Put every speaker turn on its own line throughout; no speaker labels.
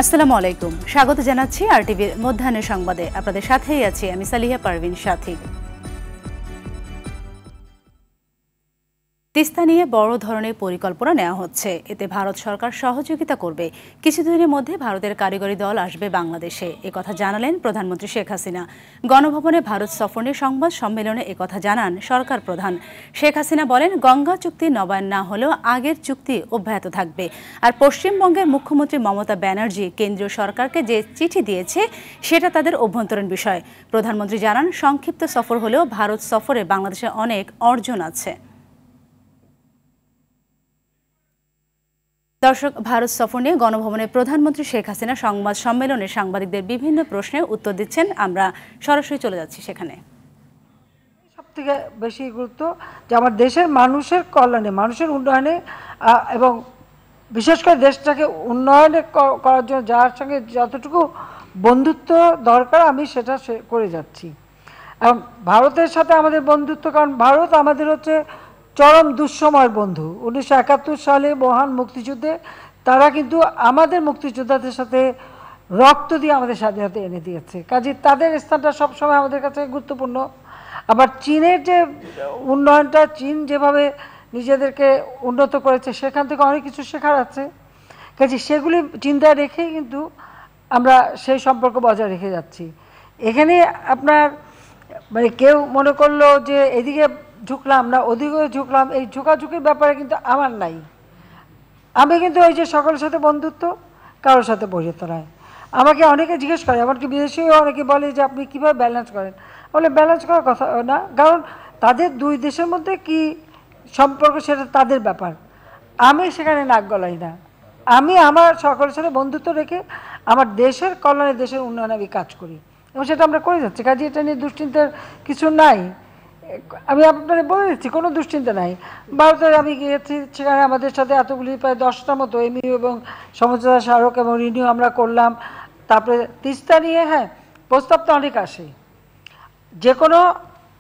আসসালামু আলাইকুম, স্বাগত জানাচ্ছি আরটিভির মধ্যাহ্নের সংবাদে। আপনাদের সাথেই আছি আমি সালিহা পারভিন সাথী। তিস্তা নিয়ে বড় ধরনের পরিকল্পনা নেওয়া হচ্ছে, এতে ভারত সরকার সহযোগিতা করবে। কিছুদিনের মধ্যে ভারতের কারিগরি দল আসবে বাংলাদেশে, একথা জানালেন প্রধানমন্ত্রী শেখ হাসিনা। গণভবনে ভারত সফর নিয়ে সংবাদ সম্মেলনে একথা জানান সরকার প্রধান। শেখ হাসিনা বলেন, গঙ্গা চুক্তি নবায়ন না হলেও আগের চুক্তি অব্যাহত থাকবে। আর পশ্চিমবঙ্গের মুখ্যমন্ত্রী মমতা ব্যানার্জি কেন্দ্রীয় সরকারকে যে চিঠি দিয়েছে সেটা তাদের অভ্যন্তরীণ বিষয়। প্রধানমন্ত্রী জানান, সংক্ষিপ্ত সফর হলেও ভারত সফরে বাংলাদেশের অনেক অর্জন আছে। দর্শক, ভারত সফর নিয়ে গণভবনে প্রধানমন্ত্রী শেখ হাসিনা সংবাদ সম্মেলনে সাংবাদিকদের বিভিন্ন প্রশ্নের উত্তর দিচ্ছেন। আমরা সরাসরি চলে যাচ্ছি সেখানে।
সবথেকে বেশি গুরুত্ব যে আমার দেশের মানুষের কল্যাণে, মানুষের উন্নয়নে এবং বিশেষ করে দেশটাকে উন্নয়নে করার জন্য যার সঙ্গে যতটুকু বন্ধুত্ব দরকার আমি সেটা করে যাচ্ছি। এবং ভারতের সাথে আমাদের বন্ধুত্ব, কারণ ভারত আমাদের হচ্ছে চরম দুঃসময়ের বন্ধু। 1971 সালে মহান মুক্তিযুদ্ধে তারা কিন্তু আমাদের মুক্তিযোদ্ধাদের সাথে রক্ত দিয়ে আমাদের স্বাধীনতা এনে দিয়েছে, কাজে তাদের স্থানটা সবসময় আমাদের কাছে গুরুত্বপূর্ণ। আবার চীনের যে উন্নয়নটা, চীন যেভাবে নিজেদেরকে উন্নত করেছে সেখান থেকে অনেক কিছু শেখার আছে, কাজে সেগুলি চিন্তায় রেখেই কিন্তু আমরা সেই সম্পর্ক বজায় রেখে যাচ্ছি। এখানে আপনার মানে কেউ মনে করলো যে এদিকে ঝুঁকলাম না ওদিকে ঝুঁকলাম, এই ঝুঁকাঝুঁকির ব্যাপারে কিন্তু আমার নাই। আমি কিন্তু ওই যে সকলের সাথে বন্ধুত্ব, কারোর সাথে বৈরিতা নয়। আমাকে অনেকে জিজ্ঞেস করে, এমনকি বিদেশিও অনেকে বলে যে আপনি কীভাবে ব্যালেন্স করেন। বলে ব্যালেন্স করার কথা না, কারণ তাদের দুই দেশের মধ্যে কি সম্পর্ক সেটা তাদের ব্যাপার, আমি সেখানে নাক গলাই না। আমি আমার সকলের সাথে বন্ধুত্ব রেখে আমার দেশের কল্যাণে, দেশের উন্নয়নে আমি কাজ করি এবং সেটা আমরা করে যাচ্ছি। কাজে এটা নিয়ে দুশ্চিন্তার কিছু নাই। আমি আপনাদের বলে দিচ্ছি, কোনো দুশ্চিন্তা নাই। ভারতে আমি গিয়েছি, সেখানে আমাদের সাথে এতগুলি প্রায় 10টা মতো এমইউ এবং সমঝোতা স্মারক এবং রিনিউ আমরা করলাম। তারপরে তিস্তা নিয়ে প্রস্তাব তো অনেক আসে। যে কোনো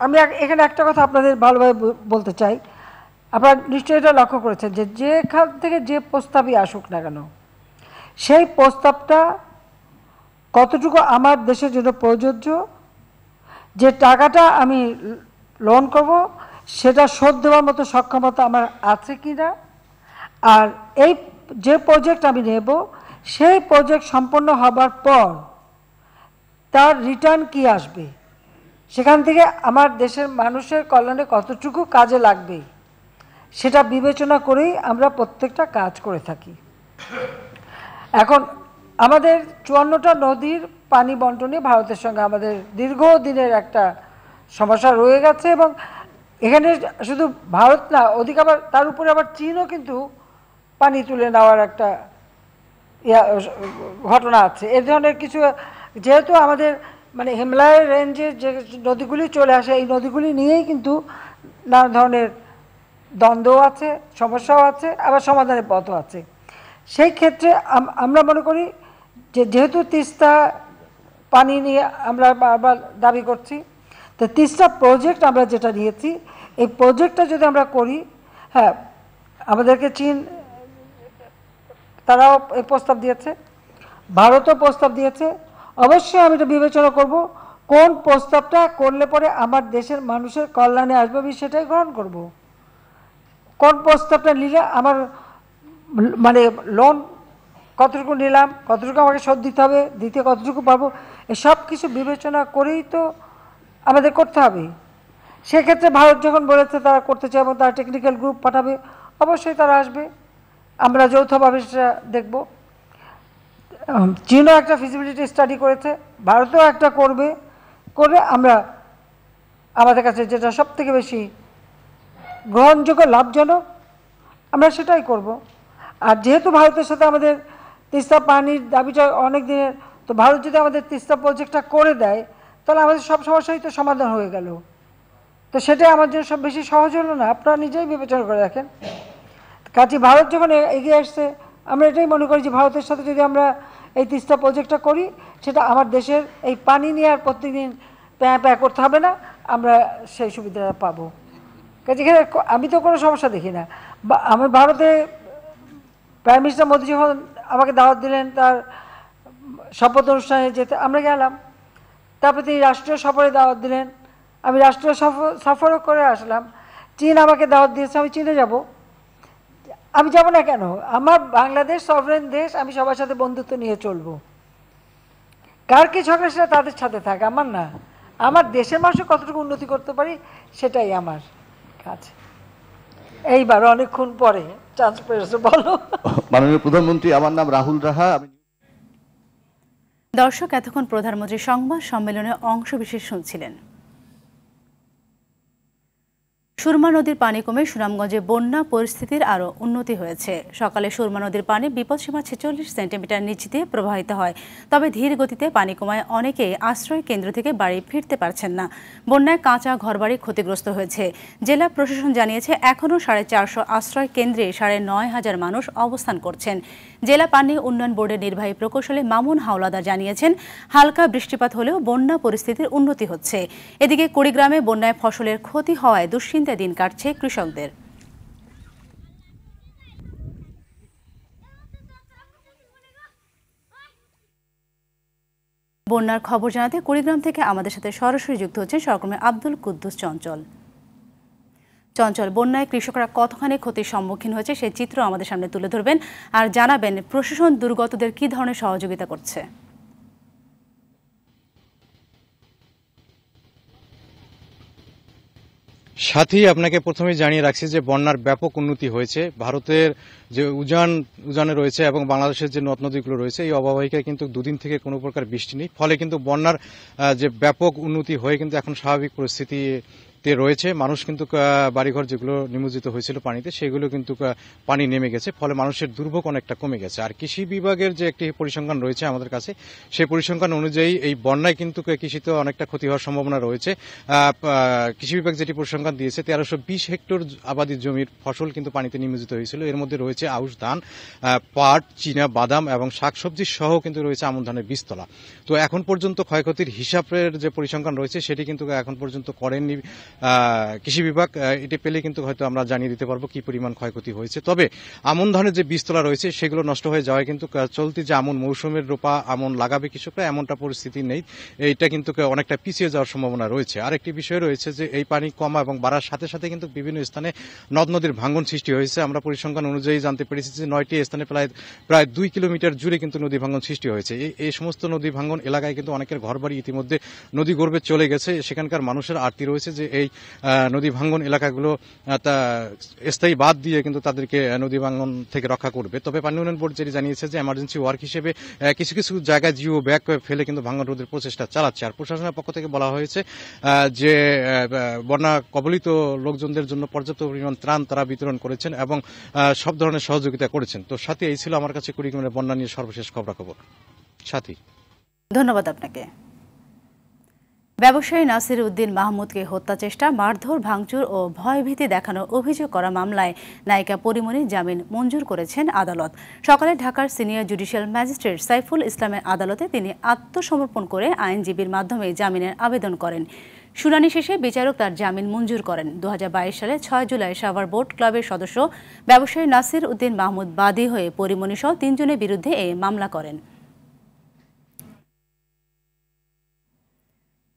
আমি এখানে একটা কথা আপনাদের ভালোভাবে বলতে চাই, আপনারা নিশ্চয়ই এটা লক্ষ্য করেছেন যে যেখান থেকে যে প্রস্তাবই আসুক না কেন, সেই প্রস্তাবটা কতটুকু আমার দেশের জন্য প্রযোজ্য, যে টাকাটা আমি লোন করব সেটা শোধ দেওয়ার মতো সক্ষমতা আমার আছে কি না, আর এই যে প্রজেক্ট আমি নেব সেই প্রজেক্ট সম্পন্ন হবার পর তার রিটার্ন কি আসবে, সেখান থেকে আমার দেশের মানুষের কল্যাণে কতটুকু কাজে লাগবে সেটা বিবেচনা করেই আমরা প্রত্যেকটা কাজ করে থাকি। এখন আমাদের 54টা নদীর পানি বন্টনে ভারতের সঙ্গে আমাদের দীর্ঘদিনের একটা সমস্যা রয়ে গেছে এবং এখানে শুধু ভারত না, ওদিকে আবার তার উপরে আবার চীনও কিন্তু পানি তুলে নেওয়ার একটা ঘটনা আছে। এ ধরনের কিছু, যেহেতু আমাদের মানে হিমালয় রেঞ্জের যে নদীগুলি চলে আসে, এই নদীগুলি নিয়েই কিন্তু নানা ধরনের দ্বন্দ্ব আছে, সমস্যাও আছে, আবার সমাধানের পথও আছে। সেই ক্ষেত্রে আমরা মনে করি যে যেহেতু তিস্তা পানি নিয়ে আমরা বারবার দাবি করছি, তো তিস্তা প্রজেক্ট আমরা যেটা নিয়েছি, এই প্রজেক্টটা যদি আমরা করি, আমাদেরকে চীন তারাও এই প্রস্তাব দিয়েছে, ভারতও প্রস্তাব দিয়েছে। অবশ্যই আমি এটা বিবেচনা করব কোন প্রস্তাবটা করলে পরে আমার দেশের মানুষের কল্যাণে আসবে, আমি সেটাই গ্রহণ করব। কোন প্রস্তাবটা নিলে আমার মানে লোন কতটুকু নিলাম, কতটুকু আমাকে শোধ দিতে হবে, দিতে কতটুকু পারবো, এসব কিছু বিবেচনা করেই তো আমাদের করতে হবে। সেক্ষেত্রে ভারত যখন বলেছে তারা করতে চায় এবং তারা টেকনিক্যাল গ্রুপ পাঠাবে, অবশ্যই তারা আসবে, আমরা যৌথভাবে সেটা দেখব। চীনও একটা ফিজিবিলিটি স্টাডি করেছে, ভারতও একটা করবে, করে আমরা আমাদের কাছে যেটা সবথেকে বেশি গ্রহণযোগ্য, লাভজনক, আমরা সেটাই করব। আর যেহেতু ভারতের সাথে আমাদের তিস্তা পানির দাবিটা অনেক দিনের, তো ভারত যদি আমাদের তিস্তা প্রজেক্টটা করে দেয় তাহলে আমাদের সব সমস্যাই তো সমাধান হয়ে গেল। তো সেটাই আমার জন্য সব বেশি সহজ হলো না, আপনারা নিজেই বিবেচনা করে দেখেন। কাজে ভারত যখন এগিয়ে আসছে, আমরা এটাই মনে করি যে ভারতের সাথে যদি আমরা এই তিস্তা প্রজেক্টটা করি, সেটা আমার দেশের এই পানি নিয়ে আর প্রত্যেকদিন প্যাঁ করতে হবে না, আমরা সেই সুবিধাটা পাবো। কাজে এখানে আমি তো কোনো সমস্যা দেখি না। আমার ভারতে প্রাইম মিনিস্টার মোদী যখন আমাকে দাওয়াত দিলেন তার শপথ অনুষ্ঠানে যেতে আমরা গেলাম। তারপরে তিনি রাষ্ট্রীয় সফরে দাওয়াত দিলেন, আমি রাষ্ট্রীয় সফরও করে আসলাম। চীন আমাকে দাওয়াত দিয়েছে, আমি চীনে যাব। আমি যাব না কেন? আমার বাংলাদেশ সভরেন দেশ, আমি সবার সাথে বন্ধুত্ব নিয়ে চলবো। কার কি ঝগড়া সেটা তাদের সাথে থাকে, আমার না। আমার দেশের মানুষের কতটুকু উন্নতি করতে পারি সেটাই আমার কাজ। এইবার অনেকক্ষণ পরে চান্স পেয়েছে, বলো।
মাননীয় প্রধানমন্ত্রী, আমার নাম রাহুল রাহা।
দর্শক, এতক্ষণ প্রধানমন্ত্রীর সংবাদ সম্মেলনে অংশবিশেষ শুনছিলেন। সুরমা নদীর পানি কমে সুনামগঞ্জে বন্যা পরিস্থিতির আরও উন্নতি হয়েছে। সকালে সুরমা নদীর পানি বিপদসীমা 46 সেন্টিমিটার নিচ দিয়ে প্রবাহিত হয়। তবে ধীর গতিতে পানি কমায় অনেকেই আশ্রয় কেন্দ্র থেকে বাড়ি ফিরতে পারছেন না। বন্যায় কাঁচা ঘরবাড়ি ক্ষতিগ্রস্ত হয়েছে। জেলা প্রশাসন জানিয়েছে এখনও 450 আশ্রয় কেন্দ্রে 9,500 মানুষ অবস্থান করছেন। জেলা পানি উন্নয়ন বোর্ডের নির্বাহী প্রকৌশলী মামুন হাওলাদার জানিয়েছেন হালকা বৃষ্টিপাত হলেও বন্যা পরিস্থিতির উন্নতি হচ্ছে। এদিকে কুড়িগ্রামে বন্যায় ফসলের ক্ষতি হওয়ায় দুশ্চিন্তায় দিন কাটছে কৃষকদের। বন্যার খবর জানাতে কুড়িগ্রাম থেকে আমাদের সাথে সরাসরি যুক্ত হচ্ছেন সহকর্মী আব্দুল কুদ্দুস চঞ্চল। বন্যায় কৃষকরা কতখানি ক্ষতির সম্মুখীন হয়েছে সেই চিত্র আমাদের সামনে তুলে ধরবেন আর জানাবেন প্রশাসন দুর্গতদের কী ধরনের সহযোগিতা করছে।
সাথী, আপনাকে প্রথমেই জানিয়ে রাখছি যে বন্যার ব্যাপক উন্নতি হয়েছে। ভারতের যে উজানে রয়েছে এবং বাংলাদেশের যে নদ নদীগুলো রয়েছে, এই অববাহিকায় কিন্তু দুদিন থেকে কোনো প্রকার বৃষ্টি নেই। ফলে কিন্তু বন্যার যে ব্যাপক উন্নতি হয়ে কিন্তু এখন স্বাভাবিক পরিস্থিতিতে রয়েছে। মানুষ কিন্তু বাড়িঘর যেগুলো নিমজ্জিত হয়েছিল পানিতে, সেগুলো কিন্তু পানি নেমে গেছে। ফলে মানুষের দুর্ভোগ অনেকটা কমে গেছে। আর কৃষি বিভাগের যে একটি পরিসংখ্যান রয়েছে আমাদের কাছে, সেই পরিসংখ্যান অনুযায়ী এই বন্যায় কিন্তু কৃষিতে অনেকটা ক্ষতি হওয়ার সম্ভাবনা রয়েছে। কৃষি বিভাগ যেটি পরিসংখ্যান দিয়েছে, 1320 হেক্টর আবাদি জমির ফসল কিন্তু পানিতে নিমজ্জিত হয়েছিল। এর মধ্যে রয়েছে আউশ ধান, পাট, চীনা বাদাম এবং শাকসবজি সহ কিন্তু রয়েছে আমন ধানের বীজতলা। তো এখন পর্যন্ত ক্ষয়ক্ষতির হিসাবের যে পরিসংখ্যান রয়েছে সেটি কিন্তু এখন পর্যন্ত করেননি কৃষি বিভাগ। এটি পেলে কিন্তু হয়তো আমরা জানিয়ে দিতে পারবো কি পরিমাণ ক্ষয়ক্ষতি হয়েছে। তবে আমন ধানের যে বীজতলা রয়েছে সেগুলো নষ্ট হয়ে যাওয়ায় কিন্তু চলতি যে আমন মৌসুমের রোপা আমন লাগাবে কৃষকরা, এমনটা পরিস্থিতি নেই। এইটা কিন্তু অনেকটা পিছিয়ে যাওয়ার সম্ভাবনা রয়েছে। আরেকটি বিষয় রয়েছে যে এই পানি কমা এবং বাড়ার সাথে সাথে কিন্তু বিভিন্ন স্থানে নদ নদীর ভাঙন সৃষ্টি হয়েছে। আমরা পরিসংখ্যান অনুযায়ী জানতে পেরেছি যে 9টি স্থানে প্রায় 2 কিলোমিটার জুড়ে কিন্তু নদী ভাঙন সৃষ্টি হয়েছে। এই সমস্ত নদী ভাঙন এলাকায় কিন্তু অনেকের ঘরবাড়ি ইতিমধ্যে নদী গর্ভে চলে গেছে। সেখানকার মানুষের আর্তি রয়েছে যে এই নদী ভাঙন এলাকাগুলো স্থায়ী বাদ দিয়ে কিন্তু তাদেরকে নদী ভাঙন থেকে রক্ষা করবে। তবে পানি উন্নয়ন বোর্ড যেটি জানিয়েছে যে এমার্জেন্সি ওয়ার্ক হিসেবে কিছু কিছু জায়গায় জিও ব্যাগ ফেলে কিন্তু ভাঙন রোধের প্রচেষ্টা চালাচ্ছে। আর প্রশাসনের পক্ষ থেকে বলা হয়েছে যে বন্যা কবলিত লোকজনদের জন্য পর্যাপ্ত পরিমাণ ত্রাণ তারা বিতরণ করেছেন এবং সব ধরনের সহযোগিতা করেছেন। তো সাথী, এই ছিল আমার কাছে কুড়িগ্রামের বন্যা নিয়ে সর্বশেষ খবরাখবর। সাথী,
ধন্যবাদ আপনাকে। ব্যবসায়ী নাসির উদ্দিন মাহমুদকে হত্যা চেষ্টা, মারধর, ভাঙচুর ও ভয়ভীতি দেখানোর অভিযোগ করা মামলায় নায়িকা পরীমনির জামিন মঞ্জুর করেছেন আদালত। সকালে ঢাকার সিনিয়র জুডিশিয়াল ম্যাজিস্ট্রেট সাইফুল ইসলামের আদালতে তিনি আত্মসমর্পণ করে আইনজীবীর মাধ্যমে জামিনের আবেদন করেন। শুনানি শেষে বিচারক তার জামিন মঞ্জুর করেন। 2022 সালে 6 জুলাই সাভার বোট ক্লাবের সদস্য ব্যবসায়ী নাসির উদ্দিন মাহমুদ বাদী হয়ে পরীমনি সহ 3 জনের বিরুদ্ধে এই মামলা করেন।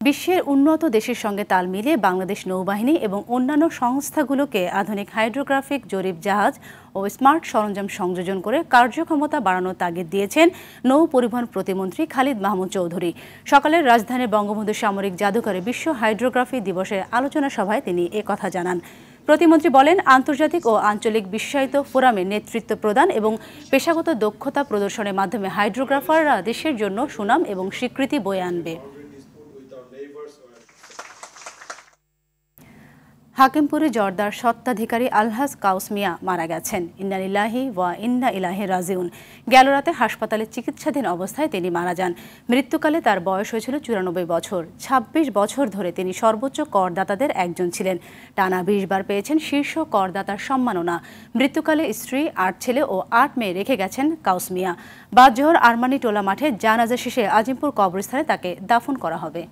বিশ্বের উন্নত দেশের সঙ্গে তাল মিলিয়ে বাংলাদেশ নৌবাহিনী এবং অন্যান্য সংস্থাগুলোকে আধুনিক হাইড্রোগ্রাফিক জরিপ জাহাজ ও স্মার্ট সরঞ্জাম সংযোজন করে কার্যক্ষমতা বাড়ানোর তাগিদ দিয়েছেন নৌ পরিবহন প্রতিমন্ত্রী খালিদ মাহমুদ চৌধুরী। সকালের রাজধানীর বঙ্গবন্ধু সামরিক জাদুঘরে বিশ্ব হাইড্রোগ্রাফি দিবসের আলোচনা সভায় তিনি একথা জানান। প্রতিমন্ত্রী বলেন, আন্তর্জাতিক ও আঞ্চলিক বিশ্বায়িত ফোরামে নেতৃত্ব প্রদান এবং পেশাগত দক্ষতা প্রদর্শনের মাধ্যমে হাইড্রোগ্রাফাররা দেশের জন্য সুনাম এবং স্বীকৃতি বয়ে আনবে। হাকিমপুরে জর্দার স্বত্বাধিকারী আলহাজ কাউস মিয়া মারা গেছেন। ইন্না লিল্লাহি ওয়া ইন্না ইলাইহি রাজিউন। গেল রাতে হাসপাতালে চিকিৎসাধীন অবস্থায় তিনি মারা যান। মৃত্যুকালে তার বয়স হয়েছিল 94 বছর। 26 বছর ধরে তিনি সর্বোচ্চ করদাতাদের একজন ছিলেন। টানা 20 বার পেয়েছেন শীর্ষ করদাতার সম্মাননা। মৃত্যুকালে স্ত্রী, 8 ছেলে ও 8 মেয়ে রেখে গেছেন কাউস মিয়া। বাদ জোহর আরমানি টোলা মাঠে জানাজা শেষে আজিমপুর কবরস্থানে তাকে দাফন করা হবে।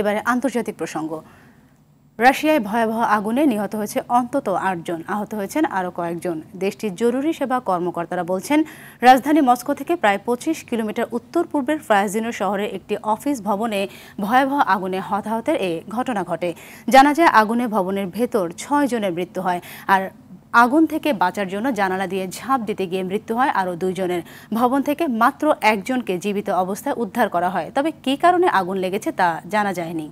এবারে আন্তর্জাতিক প্রসঙ্গ। রাশিয়ায় ভয়াবহ আগুনে নিহত হয়েছে অন্তত ৮ জন, আহত হয়েছেন আরও কয়েকজন। দেশটির জরুরি সেবা কর্মকর্তারা বলছেন, রাজধানী মস্কো থেকে প্রায় ২৫ কিলোমিটার উত্তর পূর্বের ফ্রায়াজিনো শহরের একটি অফিস ভবনে ভয়াবহ আগুনে হতাহতের এ ঘটনা ঘটে। জানা যায়, আগুনে ভবনের ভেতর ৬ জনের মৃত্যু হয়, আর আগুন থেকে বাঁচার জন্য জানালা দিয়ে ঝাঁপ দিতে গিয়ে মৃত্যু হয় আরও ২ জনের। ভবন থেকে মাত্র একজনকে জীবিত অবস্থায় উদ্ধার করা হয়, তবে কী কারণে আগুন লেগেছে তা জানা যায়নি।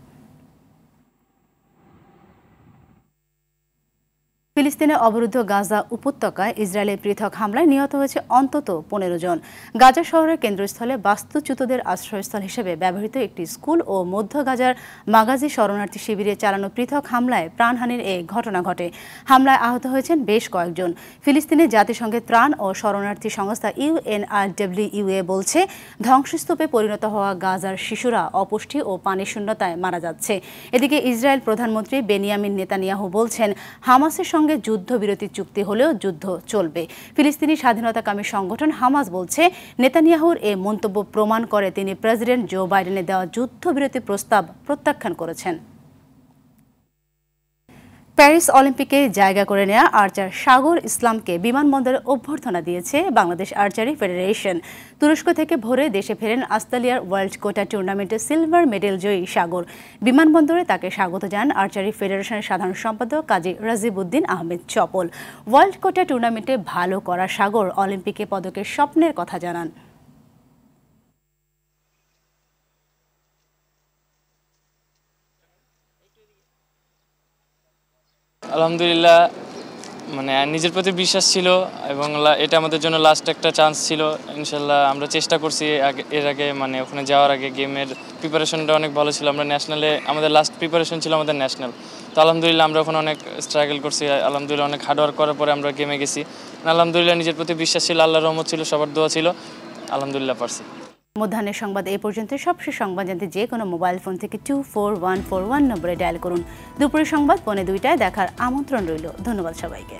ফিলিস্তিনের অবরুদ্ধ গাজা উপত্যকায় ইসরায়েলের পৃথক হামলায় নিহত হয়েছে অন্তত ১৫ জন। গাজা শহরের কেন্দ্রস্থলে বাস্তুচ্যুতদের আশ্রয়স্থল হিসেবে ব্যবহৃত একটি স্কুল ও মধ্য গাজার মাগাজি শরণার্থী শিবিরে চালানো পৃথক হামলায় প্রাণহানির এ ঘটনা ঘটে। হামলায় আহত হয়েছেন বেশ কয়েকজন। ফিলিস্তিনের জাতিসংঘের ত্রাণ ও শরণার্থী সংস্থা UNRWA বলছে, ধ্বংসস্তূপে পরিণত হওয়া গাজার শিশুরা অপুষ্টি ও পানিশূন্যতায় মারা যাচ্ছে। এদিকে ইসরায়েল প্রধানমন্ত্রী বেনিয়ামিন নেতানিয়াহু বলছেন, হামাসের সঙ্গে যুদ্ধবিরতি চুক্তি হলেও যুদ্ধ চলবে। ফিলিস্তিনি স্বাধীনতাকামী সংগঠন হামাস বলছে, নেতানিয়াহুর এ মন্তব্য প্রমাণ করে তিনি প্রেসিডেন্ট জো বাইডেনের দেওয়া যুদ্ধবিরতি প্রস্তাব প্রত্যাখ্যান করেছেন। প্যারিস অলিম্পিকে জায়গা করে নেওয়া আর্চার সাগর ইসলামকে বিমানবন্দরে অভ্যর্থনা দিয়েছে বাংলাদেশ আর্চারি ফেডারেশন। তুরস্ক থেকে ভোরে দেশে ফেরেন অস্ট্রেলিয়ার ওয়ার্ল্ড কোটা টুর্নামেন্টে সিলভার মেডেল জয়ী সাগর। বিমানবন্দরে তাকে স্বাগত জানান আর্চারি ফেডারেশনের সাধারণ সম্পাদক কাজী রাজিবউদ্দিন আহমেদ চপল। ওয়ার্ল্ড কোটা টুর্নামেন্টে ভালো করা সাগর অলিম্পিকে পদকের স্বপ্নের কথা জানান।
আলহামদুলিল্লাহ, মানে নিজের প্রতি বিশ্বাস ছিল এবং এটা আমাদের জন্য লাস্ট একটা চান্স ছিল। ইনশাল্লাহ আমরা চেষ্টা করছি এর আগে, মানে ওখানে যাওয়ার আগে গেমের প্রিপারেশনটা অনেক ভালো ছিল। আমরা ন্যাশনালে আমাদের লাস্ট প্রিপারেশন ছিল আমাদের ন্যাশনাল, তো আলহামদুলিল্লাহ আমরা ওখানে অনেক স্ট্রাগল করছি। আলহামদুলিল্লাহ অনেক হার্ডওয়ার্ক করার পরে আমরা গেমে গেছি। আলহামদুলিল্লাহ নিজের প্রতি বিশ্বাস ছিল, আল্লাহর রহমত ছিল, সবার দোয়া ছিল, আলহামদুলিল্লাহ পারছি।
মধ্যাহ্নের সংবাদ এ পর্যন্ত। সবশেষ সংবাদ জানতে যে কোনো মোবাইল ফোন থেকে 24141 নম্বরে ডায়াল করুন। দুপুরের সংবাদ 2:45 দেখার আমন্ত্রণ রইল। ধন্যবাদ সবাইকে।